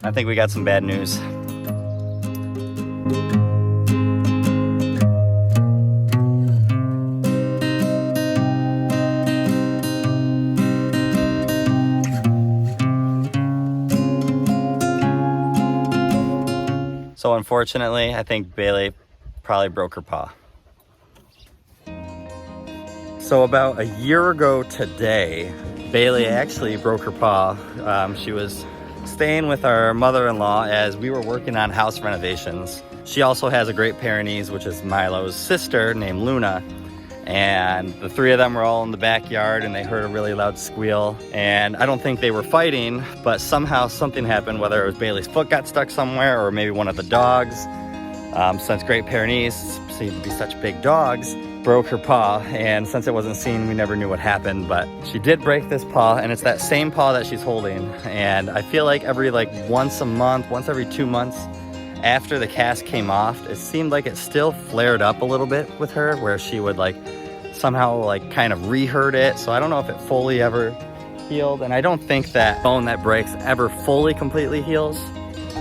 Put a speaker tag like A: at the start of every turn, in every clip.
A: I think we got some bad news. So unfortunately, I think Bailey probably broke her paw. So about a year ago today, Bailey actually broke her paw. She was staying with our mother-in-law as we were working on house renovations. She also has a Great Pyrenees, which is Milo's sister, named Luna. And the three of them were all in the backyard and they heard a really loud squeal. And I don't think they were fighting, but somehow something happened, whether it was Bailey's foot got stuck somewhere or maybe one of the dogs. Since Great Pyrenees seem to be such big dogs, broke her paw. And since it wasn't seen, we never knew what happened, but she did break this paw, and it's that same paw that she's holding. And I feel like every once a month, once every 2 months, after the cast came off, it seemed like it still flared up a little bit with her, where she would somehow kind of re-hurt it. So I don't know if it fully ever healed, and I don't think that bone that breaks ever fully completely heals,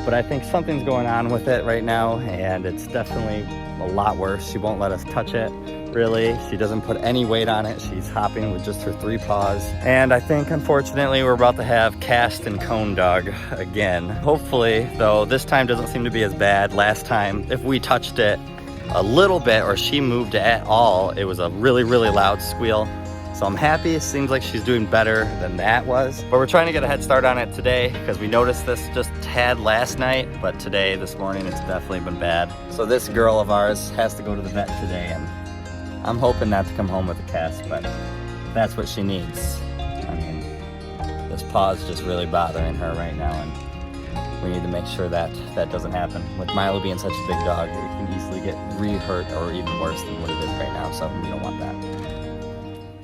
A: but I think something's going on with it right now, and it's definitely a lot worse. She won't let us touch it, really. She doesn't put any weight on it. She's hopping with just her 3 paws. And I think, unfortunately, we're about to have cast and cone dog again. Hopefully, though, this time doesn't seem to be as bad. Last time, if we touched it a little bit or she moved at all, it was a really, really loud squeal. So I'm happy. It seems like she's doing better than that was. But we're trying to get a head start on it today because we noticed this just tad last night, but today, this morning, it's definitely been bad. So this girl of ours has to go to the vet today, and I'm hoping not to come home with a cast, but that's what she needs. I mean, this paw is just really bothering her right now, and we need to make sure that that doesn't happen. With Milo being such a big dog, it can easily get re-hurt or even worse than what it is right now, so we don't want that.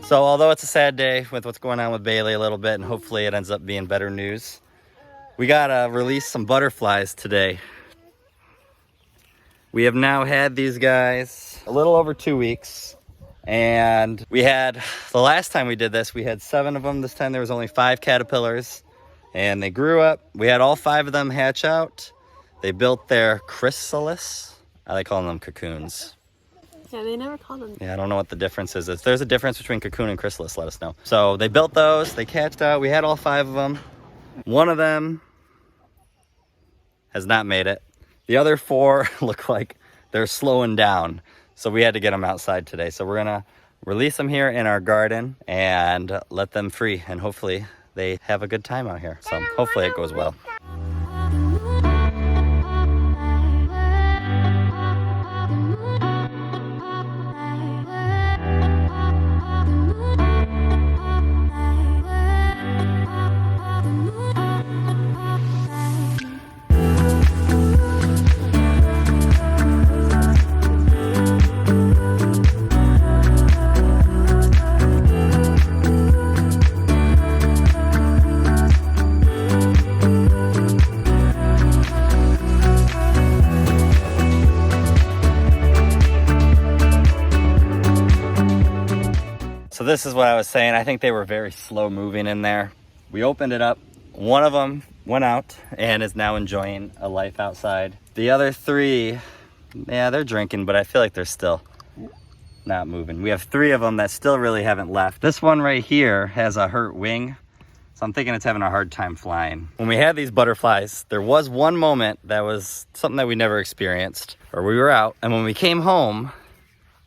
A: So although it's a sad day with what's going on with Bailey a little bit, and hopefully it ends up being better news, we gotta release some butterflies today. We have now had these guys a little over 2 weeks, and we had, the last time we did this, we had 7 of them. This time there was only 5 caterpillars, and they grew up. We had all 5 of them hatch out. They built their chrysalis. I like calling them cocoons.
B: Yeah, they never called them.
A: Yeah, I don't know what the difference is. If there's a difference between cocoon and chrysalis, let us know. So they built those, they hatched out. We had all 5 of them. One of them has not made it. The other 4 look like they're slowing down. So we had to get them outside today. So we're gonna release them here in our garden and let them free. And hopefully they have a good time out here. So hopefully it goes well. So this is what I was saying. I think they were very slow moving in there. We opened it up. One of them went out and is now enjoying a life outside. The other 3, yeah, they're drinking, but I feel like they're still not moving. We have 3 of them that still really haven't left. This one right here has a hurt wing, so I'm thinking it's having a hard time flying. When we had these butterflies, there was one moment that was something that we never experienced, or we were out, and when we came home,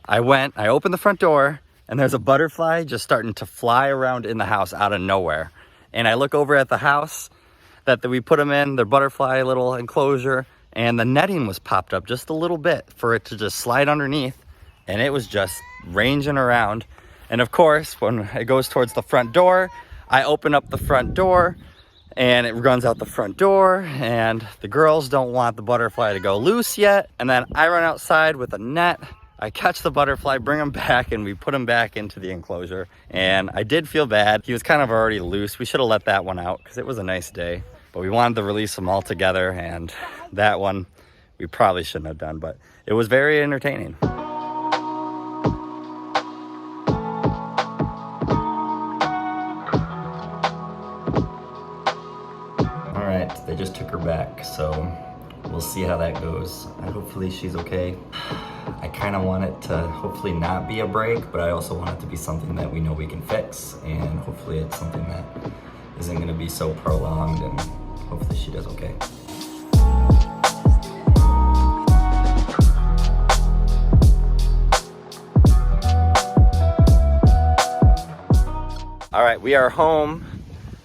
A: I opened the front door, and there's a butterfly just starting to fly around in the house out of nowhere. And I look over at the house that we put them in, their butterfly little enclosure, and the netting was popped up just a little bit for it to just slide underneath, and it was just ranging around. And of course, when it goes towards the front door, I open up the front door, and it runs out the front door, and the girls don't want the butterfly to go loose yet. And then I run outside with a net, I catch the butterfly, bring him back, and we put him back into the enclosure. And I did feel bad. He was kind of already loose. We should have let that one out because it was a nice day. But we wanted to release them all together, and that one we probably shouldn't have done, but it was very entertaining. All right, they just took her back. back, so we'll see how that goes. Hopefully she's okay. I kind of want it to hopefully not be a break, but I also want it to be something that we know we can fix, and hopefully it's something that isn't going to be so prolonged, and hopefully she does okay. All right, we are home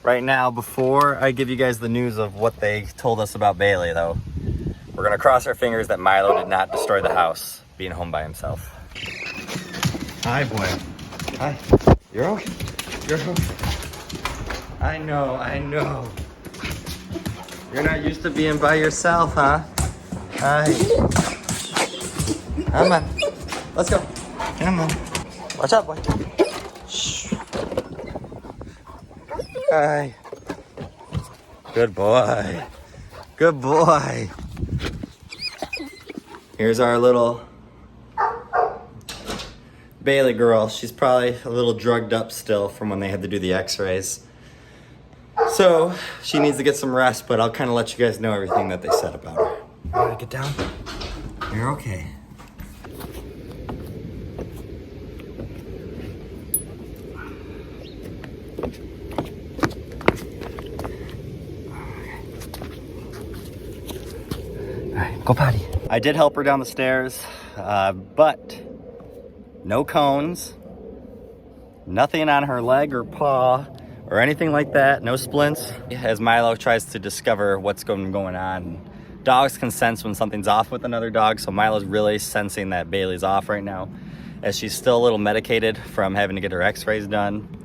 A: right now. Before I give you guys the news of what they told us about Bailey, though, we're gonna cross our fingers that Milo did not destroy the house being home by himself. Hi, boy. Hi. You're okay. You're okay. I know. You're not used to being by yourself, huh? Hi. Come on. Let's go. Come on. Watch out, boy. Shh. Hi. Good boy. Good boy. Here's our little Bailey girl. She's probably a little drugged up still from when they had to do the x-rays. So she needs to get some rest, but I'll kind of let you guys know everything that they said about her. You wanna get down? You're okay. Go potty. I did help her down the stairs, but no cones, nothing on her leg or paw or anything like that, no splints. As Milo tries to discover what's going on, dogs can sense when something's off with another dog, so Milo's really sensing that Bailey's off right now, as she's still a little medicated from having to get her x-rays done.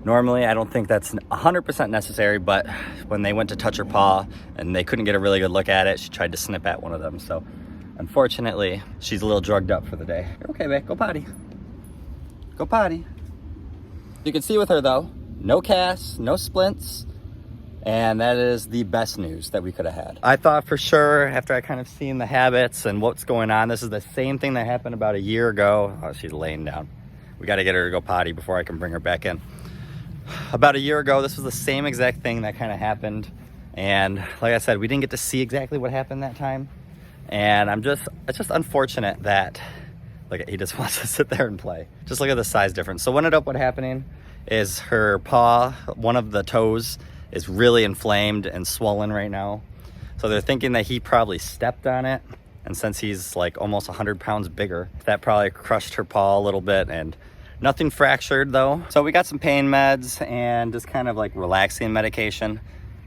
A: Normally, I don't think that's 100% necessary, but when they went to touch her paw and they couldn't get a really good look at it, she tried to snip at one of them. So unfortunately, she's a little drugged up for the day. You're okay, babe, go potty. Go potty. You can see with her though, no casts, no splints, and that is the best news that we could have had. I thought for sure, after I kind of seen the habits and what's going on, this is the same thing that happened about a year ago. Oh, she's laying down. We got to get her to go potty before I can bring her back in. About a year ago, this was the same exact thing that kind of happened, and like I said, we didn't get to see exactly what happened that time, and it's just unfortunate that, look, he just wants to sit there and play. Just look at the size difference. So what ended up happening is her paw, one of the toes, is really inflamed and swollen right now, so they're thinking that he probably stepped on it, and since he's like almost 100 pounds bigger, that probably crushed her paw a little bit. And nothing fractured though. So we got some pain meds and just kind of like relaxing medication.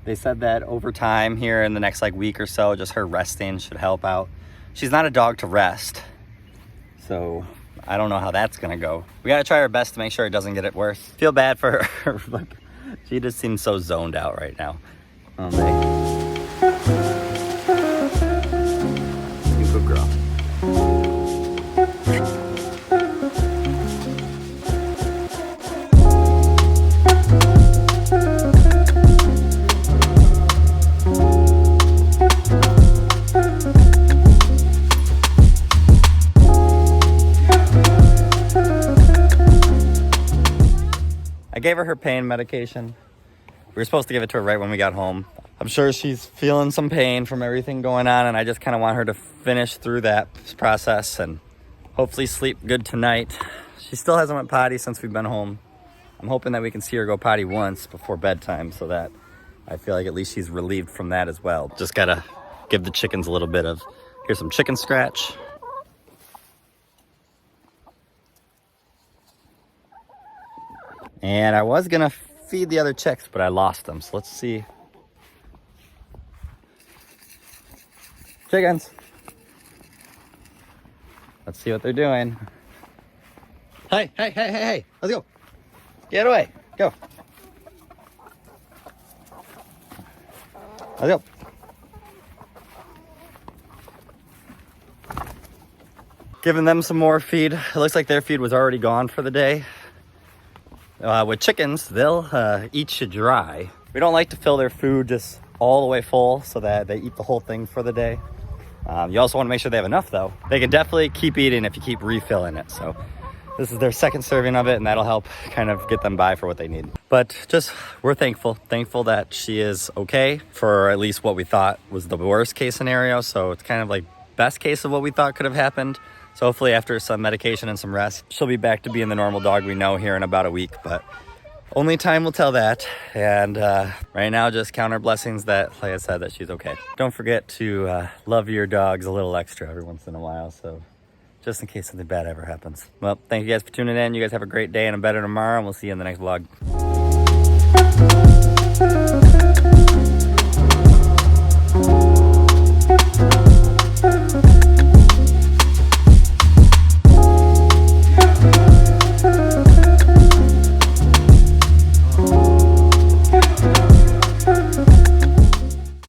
A: They said that over time here in the next like week or so, just her resting should help out. She's not a dog to rest, so I don't know how that's gonna go. We gotta try our best to make sure it doesn't get it worse. Feel bad for her. Like, she just seems so zoned out right now. Oh, you good girl. I gave her pain medication. We were supposed to give it to her right when we got home. I'm sure she's feeling some pain from everything going on, and I just kind of want her to finish through that process and hopefully sleep good tonight. She still hasn't went potty since we've been home. I'm hoping that we can see her go potty once before bedtime, so that I feel like at least she's relieved from that as well. Just gotta give the chickens a little bit of, here's some chicken scratch. And I was gonna feed the other chicks, but I lost them. So let's see. Chickens. Let's see what they're doing. Hey, hey, hey, hey, hey. Let's go. Get away. Go. Let's go. Giving them some more feed. It looks like their feed was already gone for the day. With chickens, they'll eat you dry. We don't like to fill their food just all the way full so that they eat the whole thing for the day. You also want to make sure they have enough though. They can definitely keep eating if you keep refilling it. So This is their second serving of it, and that'll help kind of get them by for what they need. But just, we're thankful that she is okay for at least what we thought was the worst case scenario. So it's kind of like best case of what we thought could have happened. So hopefully after some medication and some rest, she'll be back to being the normal dog we know here in about a week. But only time will tell that. And right now, just count our blessings that, like I said, that she's okay. Don't forget to love your dogs a little extra every once in a while. So just in case something bad ever happens. Well, thank you guys for tuning in. You guys have a great day and a better tomorrow, and we'll see you in the next vlog.